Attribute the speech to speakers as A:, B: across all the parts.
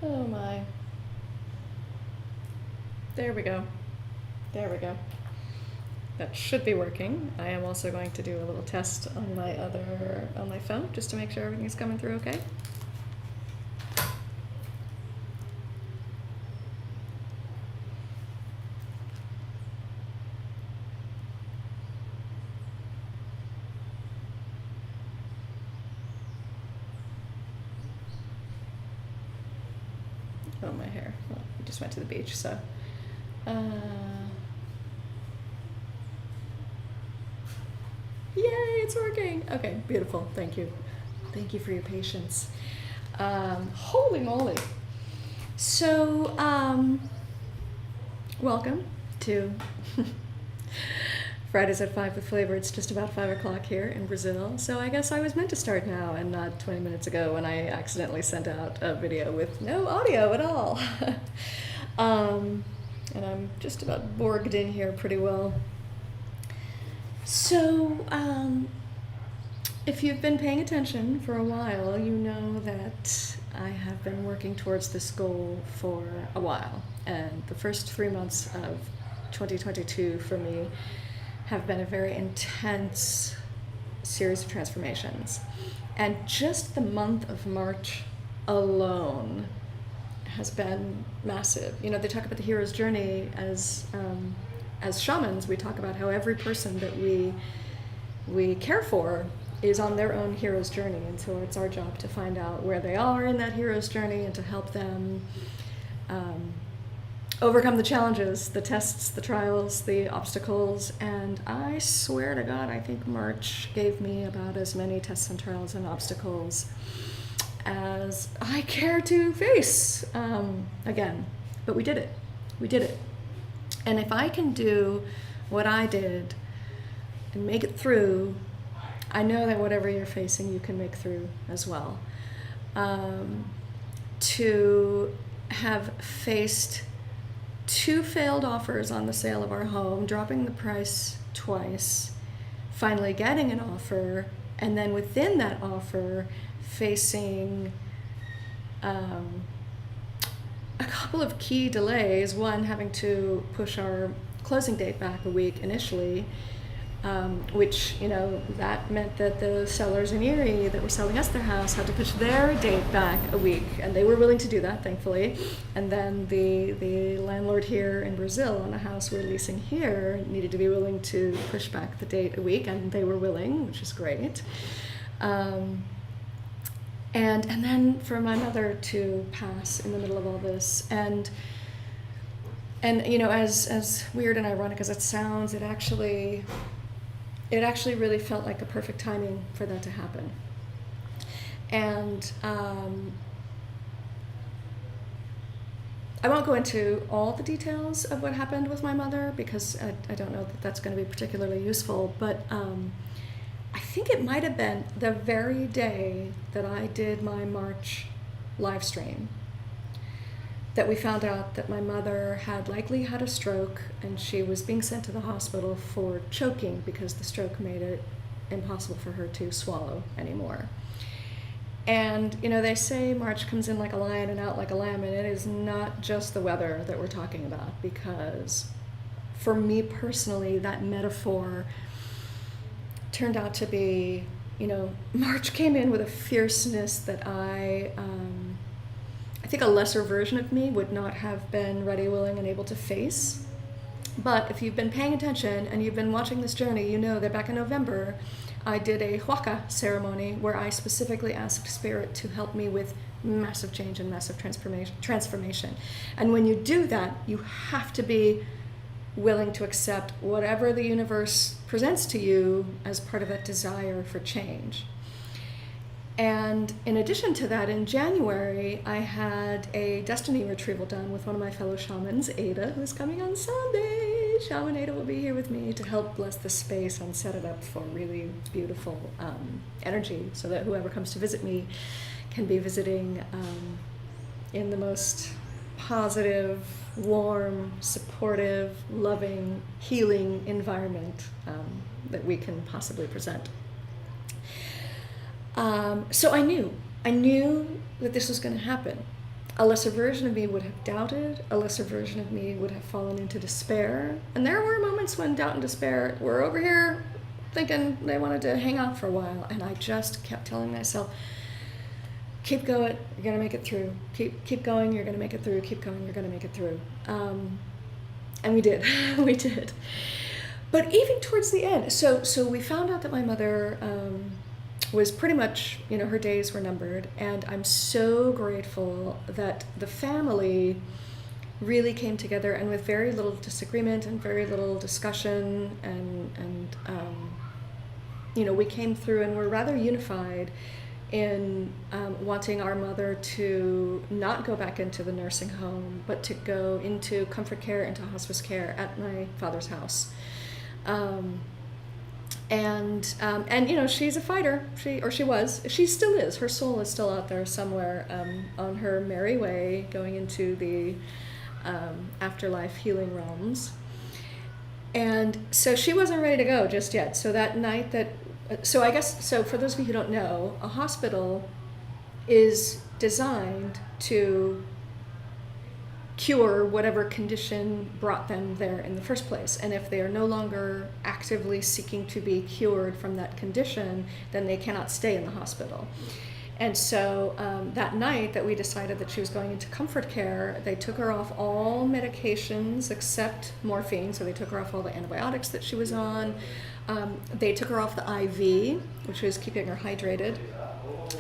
A: Oh my. There we go. There we go. That should be working. I am also going to do a little test on my phone just to make sure everything is coming through okay. Oh, my hair. Well, we just went to the beach, so. Yay, it's working. Okay, beautiful. Thank you. Thank you for your patience. Holy moly. So, welcome to Fridays at 5 with Flavor. It's just about 5 o'clock here in Brazil. So I guess I was meant to start now and not 20 minutes ago when I accidentally sent out a video with no audio at all. And I'm just about borged in here pretty well. So, if you've been paying attention for a while, you know that I have been working towards this goal for a while. And the first 3 months of 2022 for me have been a very intense series of transformations. And just the month of March alone has been massive. You know, they talk about the hero's journey as shamans. We talk about how every person that we care for is on their own hero's journey, and so it's our job to find out where they are in that hero's journey and to help them overcome the challenges, the tests, the trials, the obstacles. And I swear to God, I think March gave me about as many tests and trials and obstacles as I care to face again. But we did it. We did it. And if I can do what I did and make it through, I know that whatever you're facing, you can make through as well. To have faced 2 failed offers on the sale of our home, dropping the price twice, finally getting an offer, and then within that offer, facing a couple of key delays. One, having to push our closing date back a week initially, which, you know, that meant that the sellers in Erie that were selling us their house had to push their date back a week, and they were willing to do that, thankfully. And then the landlord here in Brazil on a house we're leasing here needed to be willing to push back the date a week, and they were willing, which is great. And then for my mother to pass in the middle of all this, and you know, as weird and ironic as it sounds, it actually really felt like the perfect timing for that to happen. And I won't go into all the details of what happened with my mother because I don't know that that's going to be particularly useful, but I think it might have been the very day that I did my March live stream that we found out that my mother had likely had a stroke and she was being sent to the hospital for choking because the stroke made it impossible for her to swallow anymore. And, you know, they say March comes in like a lion and out like a lamb, and it is not just the weather that we're talking about, because for me personally, that metaphor turned out to be, you know, March came in with a fierceness that I think a lesser version of me would not have been ready, willing, and able to face. But if you've been paying attention and you've been watching this journey, you know that back in November, I did a huaca ceremony where I specifically asked Spirit to help me with massive change and massive transformation. And when you do that, you have to be willing to accept whatever the universe presents to you as part of that desire for change. And in addition to that, in January, I had a destiny retrieval done with one of my fellow shamans, Ada, who's coming on Sunday. Shaman Ada will be here with me to help bless the space and set it up for really beautiful energy so that whoever comes to visit me can be visiting in the most positive, warm, supportive, loving, healing environment that we can possibly present. So I knew that this was going to happen. A lesser version of me would have doubted. A lesser version of me would have fallen into despair. And there were moments when doubt and despair were over here thinking they wanted to hang out for a while. And I just kept telling myself, keep going, you're going to make it through. Keep going, you're going to make it through. Keep going, you're going to make it through. And we did. We did. But even towards the end, so we found out that my mother was pretty much, her days were numbered. And I'm so grateful that the family really came together, and with very little disagreement and very little discussion, and we came through and were rather unified in wanting our mother to not go back into the nursing home, but to go into comfort care, into hospice care at my father's house. She's a fighter. She still is. Her soul is still out there somewhere, on her merry way, going into the afterlife healing realms. And so she wasn't ready to go just yet. So that night so for those of you who don't know, a hospital is designed to cure whatever condition brought them there in the first place. And if they are no longer actively seeking to be cured from that condition, then they cannot stay in the hospital. And so that night that we decided that she was going into comfort care, they took her off all medications except morphine. So they took her off all the antibiotics that she was on. They took her off the IV, which was keeping her hydrated.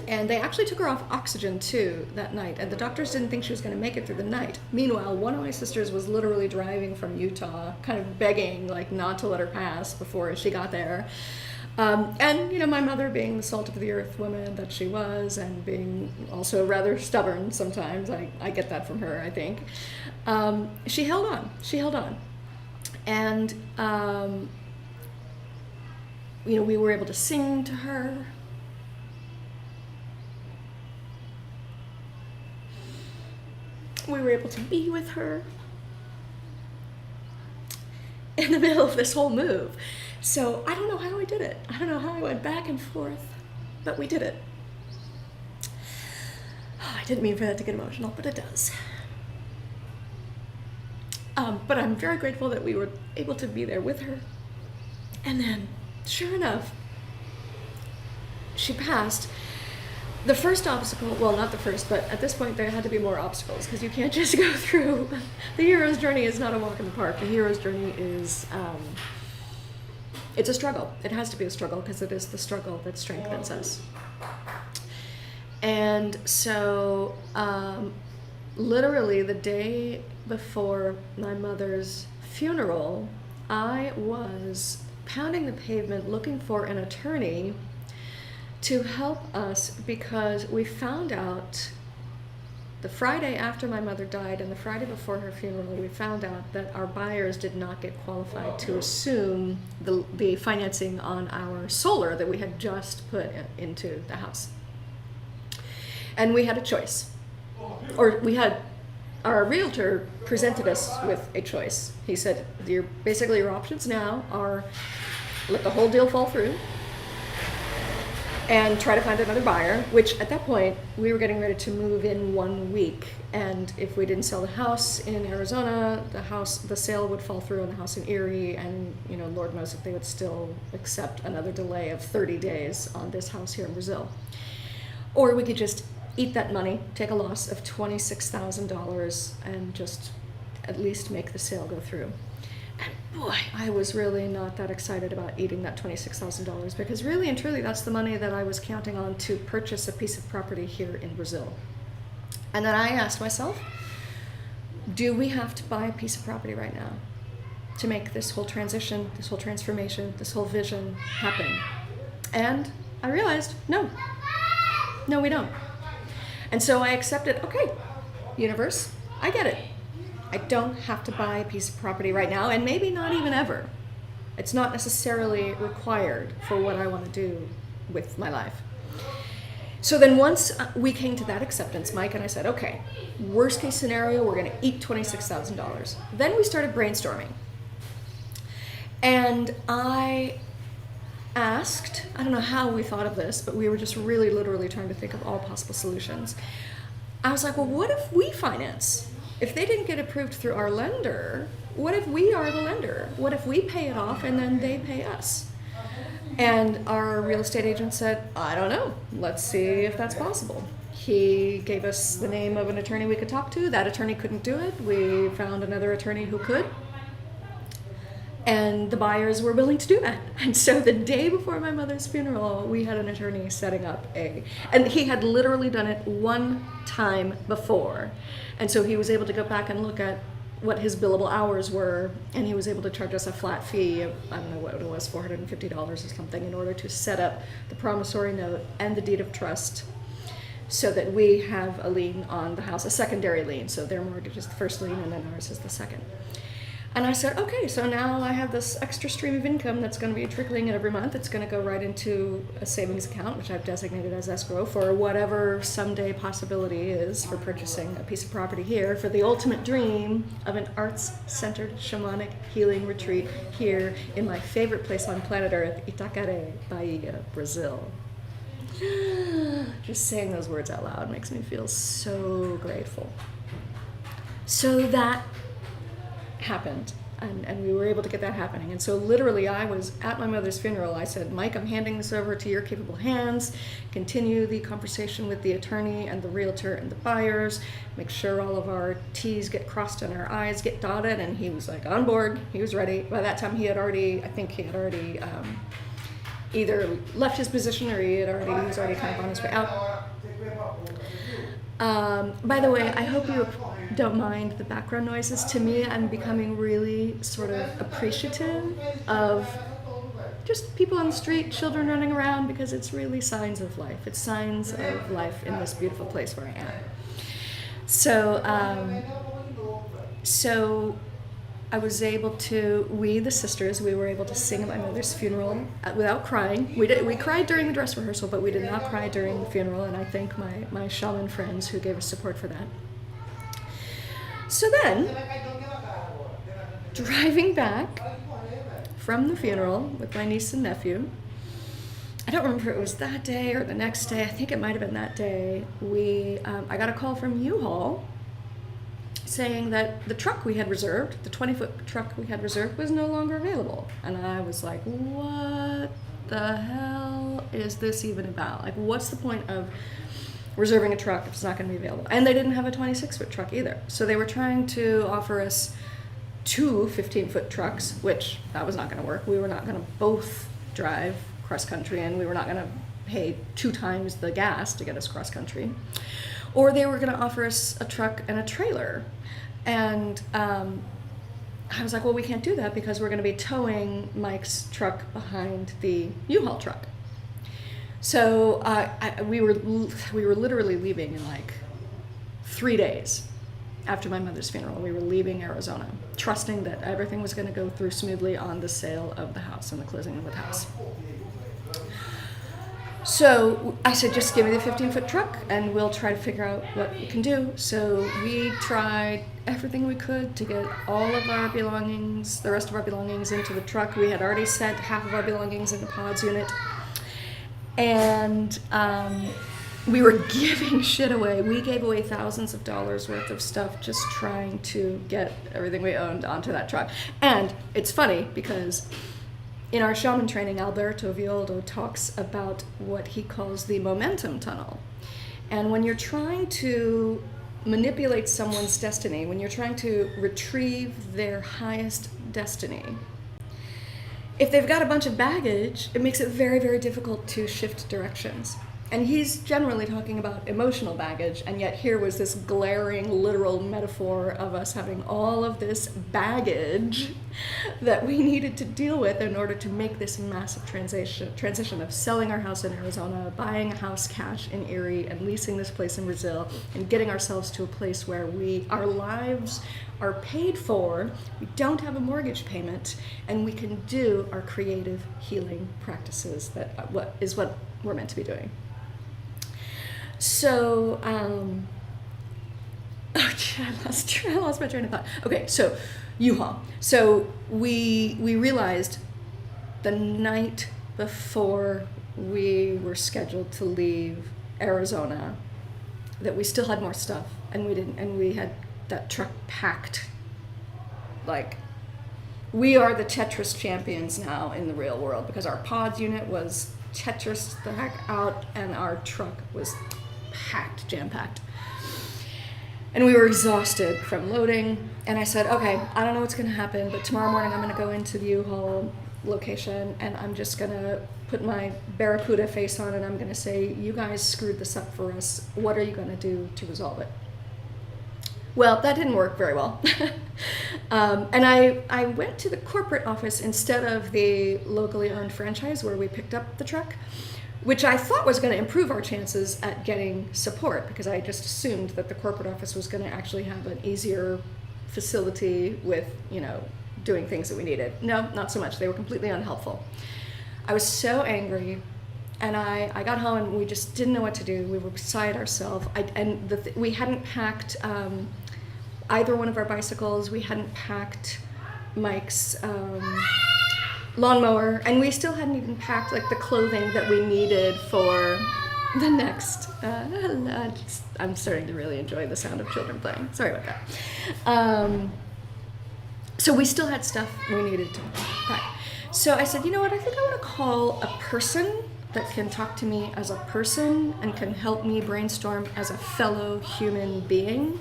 A: And they actually took her off oxygen too that night. And the doctors didn't think she was going to make it through the night. Meanwhile, one of my sisters was literally driving from Utah, kind of begging not to let her pass before she got there. My mother, being the salt of the earth woman that she was, and being also rather stubborn sometimes, I get that from her, I think. She held on. And, we were able to sing to her. We were able to be with her in the middle of this whole move. So I don't know how I did it. I don't know how I went back and forth, but we did it. I didn't mean for that to get emotional, but it does. But I'm very grateful that we were able to be there with her. And then, sure enough, she passed. The first obstacle, well, not the first, but at this point there had to be more obstacles, because you can't just go through. The hero's journey is not a walk in the park. The hero's journey is, it's a struggle. It has to be a struggle, because it is the struggle that strengthens us. And so, literally the day before my mother's funeral, I was pounding the pavement looking for an attorney to help us, because we found out the Friday after my mother died and the Friday before her funeral, we found out that our buyers did not get qualified to assume the financing on our solar that we had just put into the house. And we had a choice. Our realtor presented us with a choice. He said, your options now are let the whole deal fall through and try to find another buyer, which at that point we were getting ready to move in 1 week. And if we didn't sell the house in Arizona, the sale would fall through on the house in Erie, and Lord knows if they would still accept another delay of 30 days on this house here in Brazil. Or we could just eat that money, take a loss of $26,000, and just at least make the sale go through. And boy, I was really not that excited about eating that $26,000, because really and truly that's the money that I was counting on to purchase a piece of property here in Brazil. And then I asked myself, do we have to buy a piece of property right now to make this whole transition, this whole transformation, this whole vision happen? And I realized, no, we don't. And so I accepted, okay, universe, I get it. I don't have to buy a piece of property right now, and maybe not even ever. It's not necessarily required for what I want to do with my life. So then once we came to that acceptance, Mike and I said, okay, worst case scenario, we're going to eat $26,000. Then we started brainstorming. And I asked, I don't know how we thought of this, but we were just really literally trying to think of all possible solutions. I was like, well, what if we finance? If they didn't get approved through our lender, what if we are the lender? What if we pay it off and then they pay us? And our real estate agent said, I don't know. Let's see if that's possible. He gave us the name of an attorney we could talk to. That attorney couldn't do it. We found another attorney who could. And the buyers were willing to do that. And so the day before my mother's funeral, we had an attorney setting up and he had literally done it one time before. And so he was able to go back and look at what his billable hours were, and he was able to charge us a flat fee of, I don't know what it was, $450 or something, in order to set up the promissory note and the deed of trust so that we have a lien on the house, a secondary lien. So their mortgage is the first lien and then ours is the second. And I said, okay, so now I have this extra stream of income that's going to be trickling in every month. It's going to go right into a savings account, which I've designated as escrow for whatever someday possibility is for purchasing a piece of property here for the ultimate dream of an arts-centered shamanic healing retreat here in my favorite place on planet Earth, Itacaré, Bahia, Brazil. Just saying those words out loud makes me feel so grateful. So that happened, and we were able to get that happening. And so literally I was at my mother's funeral. I said, Mike, I'm handing this over to your capable hands. Continue the conversation with the attorney and the realtor and the buyers. Make sure all of our T's get crossed and our I's get dotted. And he was like on board. He was ready. By that time he had already, I think he had already either left his position or he was already kind of on his way out. By the way, I hope you don't mind the background noises. To me, I'm becoming really sort of appreciative of just people on the street, children running around, because it's really signs of life. It's signs of life in this beautiful place where I am. So I was able to, the sisters, we were able to sing at my mother's funeral without crying. We cried during the dress rehearsal, but we did not cry during the funeral, and I thank my shaman friends who gave us support for that. So then, driving back from the funeral with my niece and nephew, I don't remember if it was that day or the next day, I think it might have been that day, I got a call from U-Haul saying that the truck we had reserved, the 20-foot truck we had reserved, was no longer available. And I was like, what the hell is this even about? Like, what's the point of reserving a truck if it's not going to be available? And they didn't have a 26-foot truck either. So they were trying to offer us 2 15-foot trucks, which that was not going to work. We were not going to both drive cross-country, and we were not going to pay 2 times the gas to get us cross-country. Or they were going to offer us a truck and a trailer. And I was like, well, we can't do that because we're going to be towing Mike's truck behind the U-Haul truck. So we were literally leaving in like 3 days after my mother's funeral. We were leaving Arizona, trusting that everything was going to go through smoothly on the sale of the house and the closing of the house. So I said, just give me the 15-foot truck and we'll try to figure out what we can do. So we tried everything we could to get all of our belongings, the rest of our belongings, into the truck. We had already sent half of our belongings in the pods unit. And we were giving shit away. We gave away thousands of dollars worth of stuff just trying to get everything we owned onto that truck. And it's funny because in our shaman training, Alberto Violdo talks about what he calls the momentum tunnel. And when you're trying to manipulate someone's destiny, when you're trying to retrieve their highest destiny, if they've got a bunch of baggage, it makes it very, very difficult to shift directions. And he's generally talking about emotional baggage, and yet here was this glaring, literal metaphor of us having all of this baggage that we needed to deal with in order to make this massive transition of selling our house in Arizona, buying a house cash in Erie, and leasing this place in Brazil, and getting ourselves to a place where our lives are paid for, we don't have a mortgage payment, and we can do our creative healing practices that what we're meant to be doing. So, I lost my train of thought. Okay, so U-Haul. So we realized the night before we were scheduled to leave Arizona that we still had more stuff, and we had that truck packed. Like, we are the Tetris champions now in the real world, because our pods unit was Tetris the heck out, and our truck was packed, jam-packed. And we were exhausted from loading, and I said, okay, I don't know what's gonna happen, but tomorrow morning I'm gonna go into the U-Haul location, and I'm just gonna put my Barracuda face on, and I'm gonna say, you guys screwed this up for us. What are you gonna do to resolve it? Well, that didn't work very well. And I went to the corporate office instead of the locally owned franchise where we picked up the truck, which I thought was going to improve our chances at getting support, because I just assumed that the corporate office was going to actually have an easier facility with, doing things that we needed. No, not so much. They were completely unhelpful. I was so angry, and I got home and we just didn't know what to do. We were beside ourselves. We hadn't packed either one of our bicycles. We hadn't packed Mike's lawnmower, and we still hadn't even packed like the clothing that we needed for the next. I'm starting to really enjoy the sound of children playing. Sorry about that. So we still had stuff we needed to pack. So I said, you know what? I think I want to call a person that can talk to me as a person and can help me brainstorm as a fellow human being.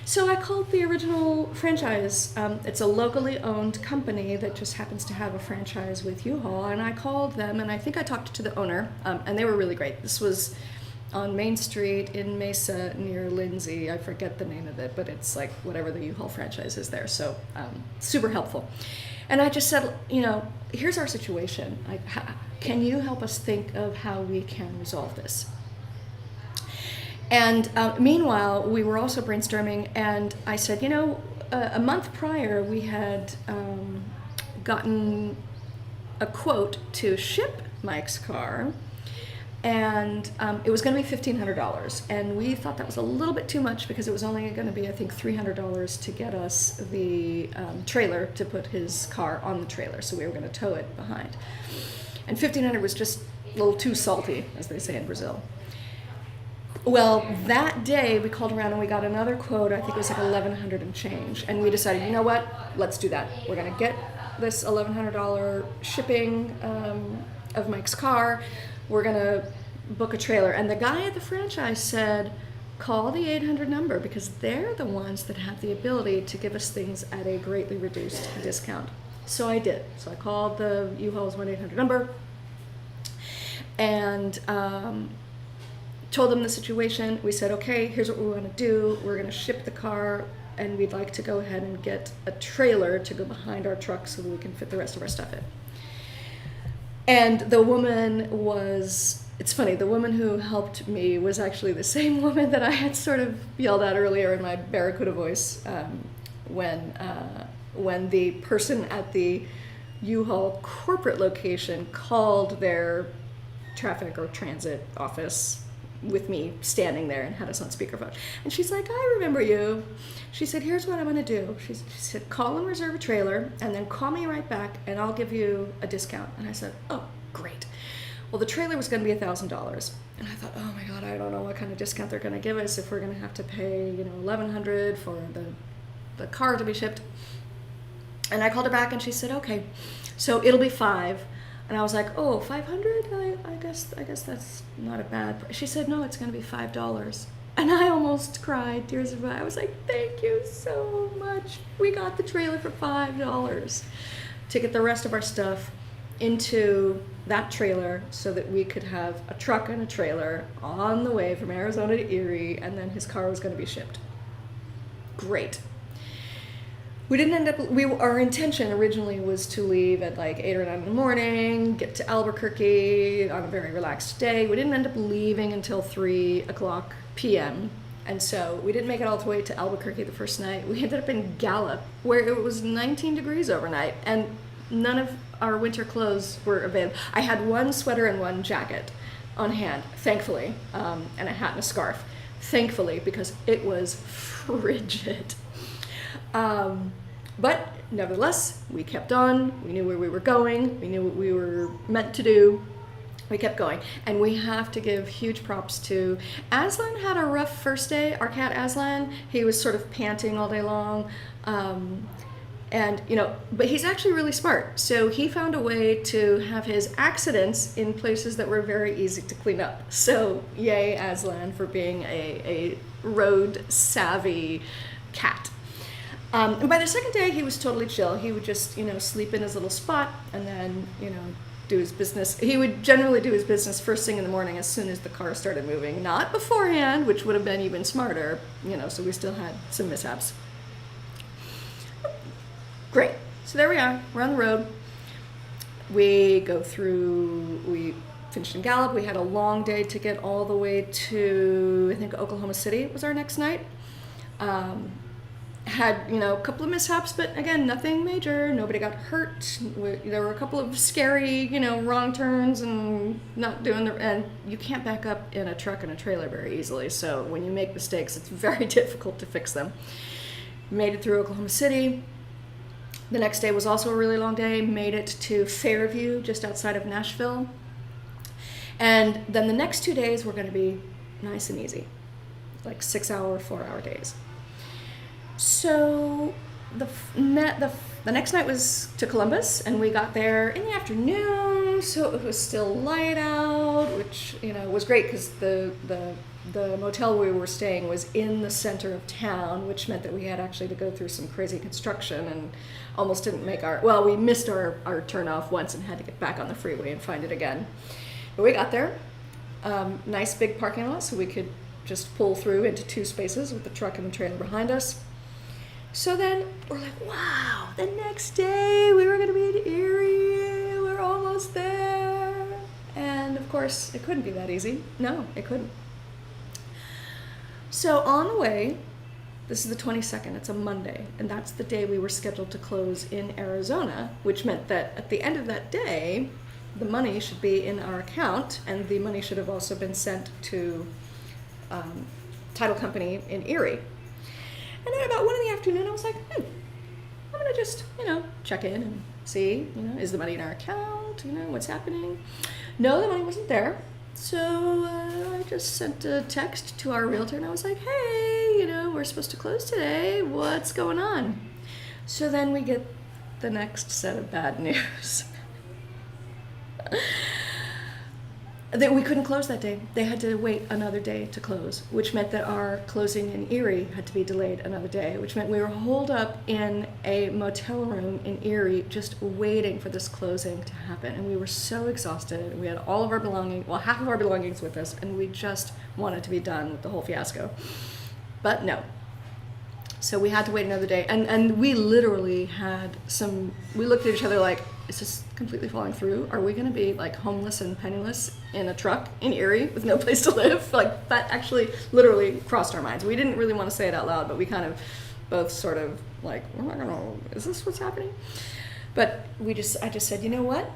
A: So I called the original franchise. It's a locally owned company that just happens to have a franchise with U-Haul, and I called them, and I think I talked to the owner, and they were really great. This was on Main Street in Mesa near Lindsay. I forget the name of it, but it's like whatever the U-Haul franchise is there, so super helpful. And I just said, here's our situation. Can you help us think of how we can resolve this? And meanwhile, we were also brainstorming, and I said, a month prior, we had gotten a quote to ship Mike's car, and it was going to be $1,500. And we thought that was a little bit too much, because it was only going to be, I think, $300 to get us the trailer to put his car on the trailer, so we were going to tow it behind. And $1,500 was just a little too salty, as they say in Brazil. Well, that day we called around and we got another quote. I think it was like $1,100 and change. And we decided, you know what? Let's do that. We're going to get this $1,100 shipping of Mike's car. We're going to book a trailer. And the guy at the franchise said, call the 800 number, because they're the ones that have the ability to give us things at a greatly reduced discount. So I did. So I called the U-Haul's 1-800 number and told them the situation. We said, okay, here's what we want to do. We're going to ship the car, and we'd like to go ahead and get a trailer to go behind our truck so that we can fit the rest of our stuff in. And the woman was, it's funny, the woman who helped me was actually the same woman that I had sort of yelled at earlier in my Barracuda voice when the person at the U-Haul corporate location called their traffic or transit office with me standing there and had us on speakerphone. And she's like, I remember you. She said, here's what I'm going to do. She said, call and reserve a trailer, and then call me right back, and I'll give you a discount. And I said, oh, great. Well, the trailer was going to be $1,000. And I thought, oh my God, I don't know what kind of discount they're going to give us if we're going to have to pay, $1,100 for the car to be shipped. And I called her back, and she said, okay, so it'll be $5. And I was like, oh, $500? I guess that's not a bad price. She said, no, it's going to be $5. And I almost cried, tears of joy. I was like, thank you so much. We got the trailer for $5 to get the rest of our stuff into that trailer so that we could have a truck and a trailer on the way from Arizona to Erie, and then his car was going to be shipped. Great. We didn't end up, our intention originally was to leave at like 8 or 9 in the morning, get to Albuquerque on a very relaxed day. We didn't end up leaving until 3:00 p.m. And so we didn't make it all the way to Albuquerque the first night. We ended up in Gallup, where it was 19 degrees overnight, and none of our winter clothes were available. I had one sweater and one jacket on hand, thankfully, and a hat and a scarf, thankfully, because it was frigid. But nevertheless, we kept on. We knew where we were going. We knew what we were meant to do. We kept going, and we have to give huge props to Aslan. Had a rough first day. Our cat Aslan, he was sort of panting all day long, and but he's actually really smart. So he found a way to have his accidents in places that were very easy to clean up. So yay Aslan for being a road savvy cat. And by the second day, he was totally chill. He would just sleep in his little spot, and then do his business. He would generally do his business first thing in the morning as soon as the car started moving, not beforehand, which would have been even smarter, so we still had some mishaps. Great. So there we are. We're on the road. We finished in Gallup. We had a long day to get all the way to, I think, Oklahoma City was our next night. Had a couple of mishaps, but again, nothing major. Nobody got hurt. There were a couple of scary wrong turns and not doing and you can't back up in a truck and a trailer very easily, so when you make mistakes it's very difficult to fix them. Made it through Oklahoma City. The next day was also a really long day. Made it to Fairview, just outside of Nashville, and then the next 2 days were going to be nice and easy, like 6-hour 4-hour days. So the next night was to Columbus, and we got there in the afternoon, so it was still light out, which was great because the motel we were staying was in the center of town, which meant that we had actually to go through some crazy construction and almost didn't make we missed our turn off once and had to get back on the freeway and find it again. But we got there. Nice big parking lot, so we could just pull through into 2 spaces with the truck and the trailer behind us. So then we're like, wow, the next day we were going to be in Erie. We're almost there. And of course, it couldn't be that easy. No, it couldn't. So on the way, this is the 22nd, it's a Monday, and that's the day we were scheduled to close in Arizona, which meant that at the end of that day, the money should be in our account, and the money should have also been sent to title company in Erie. And then about 1 in the afternoon, I was like, I'm going to just, check in and see, is the money in our account? What's happening? No, the money wasn't there. So I just sent a text to our realtor, and I was like, hey, we're supposed to close today. What's going on? So then we get the next set of bad news. That we couldn't close that day. They had to wait another day to close, which meant that our closing in Erie had to be delayed another day, which meant we were holed up in a motel room in Erie just waiting for this closing to happen. And we were so exhausted. We had all of our belongings, half of our belongings with us, and we just wanted to be done with the whole fiasco. But no. So we had to wait another day. And we literally we looked at each other like, is this completely falling through? Are we going to be like homeless and penniless in a truck in Erie with no place to live? Like that actually literally crossed our minds. We didn't really want to say it out loud, but we kind of both sort of like, we're not gonna, is this what's happening? But I just said, you know what?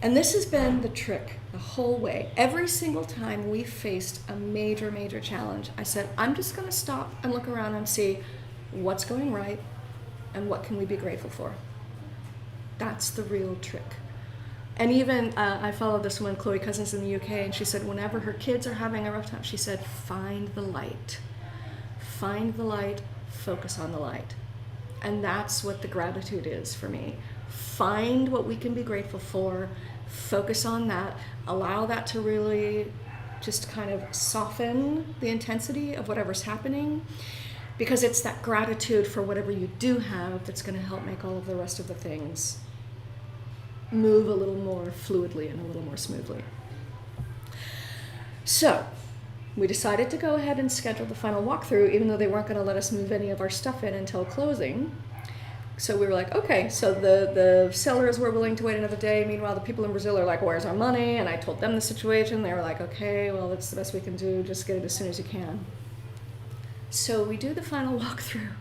A: And this has been the trick the whole way. Every single time we faced a major, major challenge, I said, I'm just going to stop and look around and see what's going right and what can we be grateful for. That's the real trick. And even I followed this woman, Chloe Cousins, in the UK, and she said whenever her kids are having a rough time, she said, find the light. Find the light, focus on the light. And that's what the gratitude is for me. Find what we can be grateful for, focus on that, allow that to really just kind of soften the intensity of whatever's happening, because it's that gratitude for whatever you do have that's going to help make all of the rest of the things move a little more fluidly and a little more smoothly. So we decided to go ahead and schedule the final walkthrough, even though they weren't going to let us move any of our stuff in until closing. So we were like, okay, so the sellers were willing to wait another day. Meanwhile, the people in Brazil are like, where's our money? And I told them the situation. They were like, okay, well, that's the best we can do. Just get it as soon as you can. So we do the final walkthrough.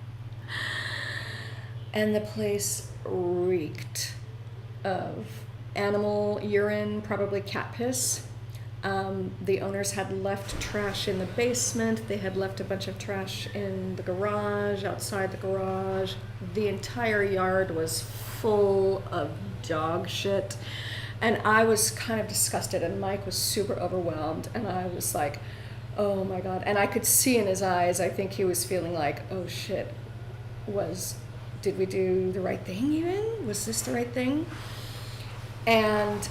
A: And the place reeked of animal urine, probably cat piss. The owners had left trash in the basement. They had left a bunch of trash in the garage, outside the garage. The entire yard was full of dog shit. And I was kind of disgusted, and Mike was super overwhelmed, and I was like, oh my God. And I could see in his eyes, I think he was feeling like, oh shit, did we do the right thing even? Was this the right thing? And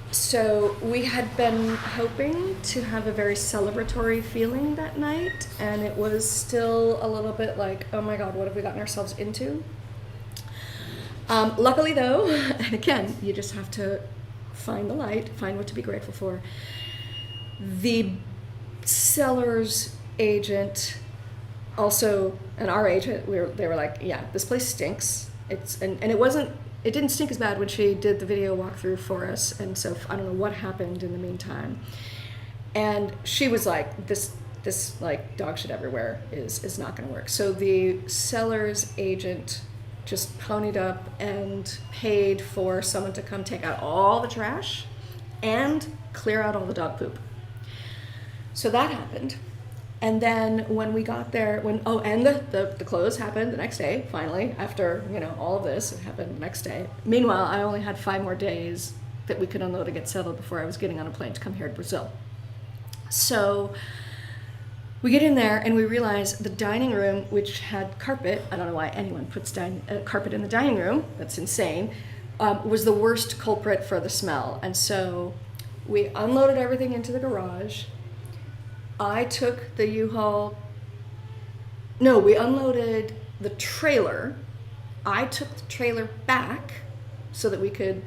A: so we had been hoping to have a very celebratory feeling that night, and it was still a little bit like, oh my God, what have we gotten ourselves into? Luckily though, and again, you just have to find the light, find what to be grateful for. The seller's agent also, and our agent, they were like, yeah, this place stinks. And it didn't stink as bad when she did the video walkthrough for us, and so I don't know what happened in the meantime. And she was like, this like dog shit everywhere is not gonna work. So the seller's agent just ponied up and paid for someone to come take out all the trash and clear out all the dog poop. So that happened. And then when we got there, and the close happened the next day, finally, after, all of this, it happened the next day. Meanwhile, I only had 5 more days that we could unload and get settled before I was getting on a plane to come here to Brazil. So we get in there and we realize the dining room, which had carpet, I don't know why anyone puts carpet in the dining room, that's insane, was the worst culprit for the smell. And so we unloaded everything into the garage. I took the we unloaded the trailer. I took the trailer back so that we could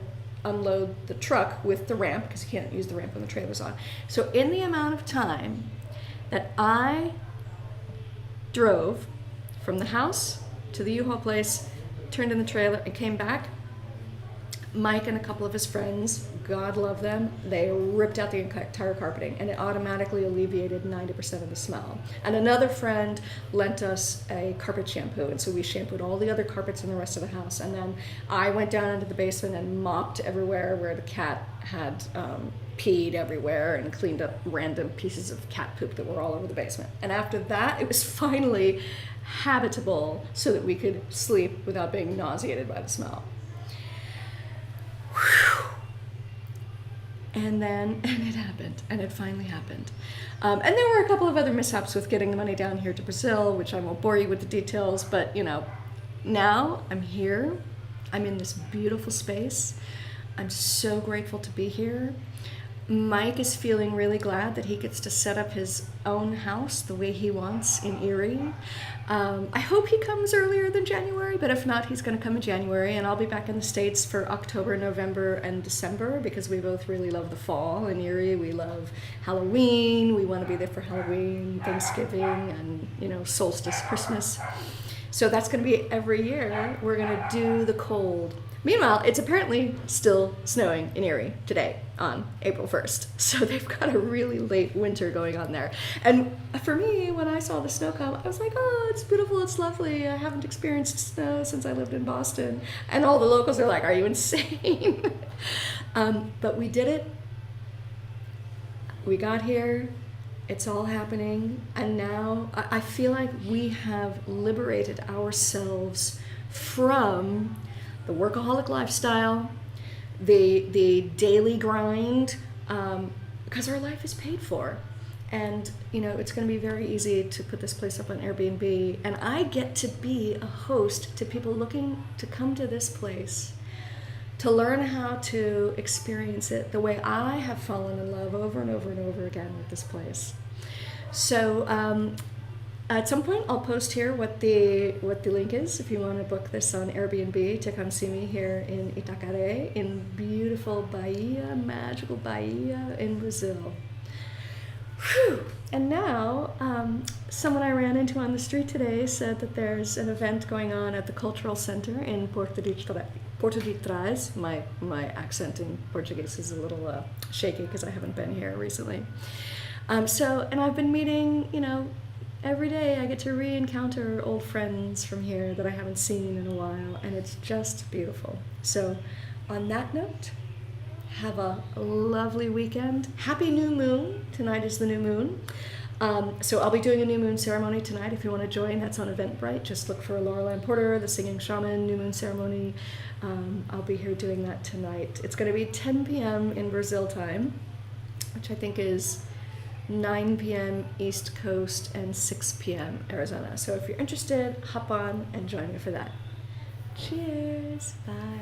A: unload the truck with the ramp, because you can't use the ramp when the trailer's on. So in the amount of time that I drove from the house to the U-Haul place, turned in the trailer, and came back, Mike and a couple of his friends, God love them, they ripped out the entire carpeting, and it automatically alleviated 90% of the smell. And another friend lent us a carpet shampoo, and so we shampooed all the other carpets in the rest of the house. And then I went down into the basement and mopped everywhere where the cat had peed everywhere, and cleaned up random pieces of cat poop that were all over the basement. And after that, it was finally habitable so that we could sleep without being nauseated by the smell. And it happened, and it finally happened. And there were a couple of other mishaps with getting the money down here to Brazil, which I won't bore you with the details, but now I'm here. I'm in this beautiful space. I'm so grateful to be here. Mike is feeling really glad that he gets to set up his own house the way he wants in Erie. I hope he comes earlier than January, but if not, he's going to come in January, and I'll be back in the States for October, November, and December, because we both really love the fall in Erie. We love Halloween. We want to be there for Halloween, Thanksgiving, and, solstice, Christmas. So that's going to be every year. We're going to do the cold. Meanwhile, it's apparently still snowing in Erie today on April 1st. So they've got a really late winter going on there. And for me, when I saw the snow come, I was like, oh, it's beautiful, it's lovely. I haven't experienced snow since I lived in Boston. And all the locals are like, are you insane? But we did it. We got here. It's all happening. And now I feel like we have liberated ourselves from the workaholic lifestyle, the daily grind, because our life is paid for. And, it's going to be very easy to put this place up on Airbnb. And I get to be a host to people looking to come to this place, to learn how to experience it the way I have fallen in love over and over and over again with this place. So, at some point, I'll post here what the link is if you want to book this on Airbnb to come see me here in Itacaré, in beautiful Bahia, magical Bahia in Brazil. Whew. And now, someone I ran into on the street today said that there's an event going on at the Cultural Center in Porto de Trás. My accent in Portuguese is a little shaky because I haven't been here recently. And I've been meeting, every day I get to re-encounter old friends from here that I haven't seen in a while, and it's just beautiful. So on that note, have a lovely weekend. Happy new moon. Tonight is the new moon. So I'll be doing a new moon ceremony tonight. If you want to join, that's on Eventbrite. Just look for Laurel Ann Porter, the Singing Shaman, new moon ceremony. I'll be here doing that tonight. It's going to be 10 p.m. in Brazil time, which I think is 9 p.m. East Coast and 6 p.m. Arizona. So if you're interested, hop on and join me for that. Cheers. Bye.